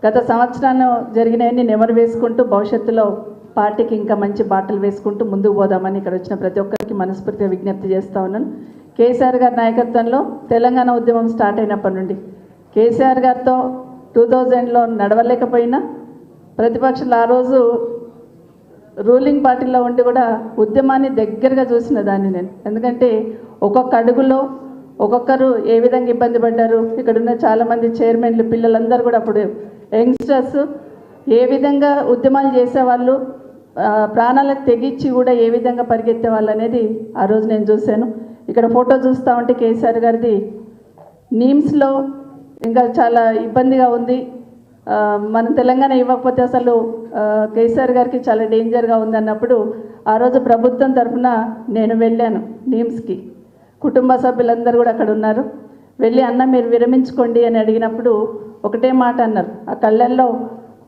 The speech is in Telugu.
గత సంవత్సరాన్ని జరిగినవన్నీ నెమరు వేసుకుంటూ భవిష్యత్తులో పార్టీకి ఇంకా మంచి బాటలు వేసుకుంటూ ముందుకు పోదామని ఇక్కడ వచ్చిన ప్రతి ఒక్కరికి మనస్ఫూర్తిగా విజ్ఞప్తి చేస్తూ ఉన్నాను. కేసీఆర్ గారి నాయకత్వంలో తెలంగాణ ఉద్యమం స్టార్ట్ అయినప్పటి నుండి కేసీఆర్ గారితో 2000లో నడవలేకపోయినా ప్రతిపక్షాలు ఆ రోజు రూలింగ్ పార్టీలో ఉండి కూడా ఉద్యమాన్ని దగ్గరగా చూసిన దాన్ని నేను. ఎందుకంటే ఒక్కొక్క అడుగులో ఒక్కొక్కరు ఏ విధంగా ఇబ్బంది పడ్డారు, ఇక్కడున్న చాలామంది చైర్మన్లు పిల్లలందరూ కూడా అప్పుడు యంగ్స్టర్స్ ఏ విధంగా ఉద్యమాలు చేసేవాళ్ళు, ప్రాణాలకు తెగించి కూడా ఏ విధంగా పరిగెత్తే వాళ్ళు అనేది ఆ రోజు నేను చూశాను. ఇక్కడ ఫోటో చూస్తూ ఉంటే కేసీఆర్ గారిది నీమ్స్లో ఇంకా చాలా ఇబ్బందిగా ఉంది. మనం తెలంగాణ ఇవ్వకపోతే అసలు కేసీఆర్ గారికి చాలా డేంజర్గా ఉందన్నప్పుడు ఆ రోజు ప్రభుత్వం తరఫున నేను వెళ్ళాను నీమ్స్కి. కుటుంబ సభ్యులందరూ కూడా అక్కడ ఉన్నారు. వెళ్ళి అన్న మీరు విరమించుకోండి అని అడిగినప్పుడు ఒకటే మాట అన్నారు, ఆ కళ్ళల్లో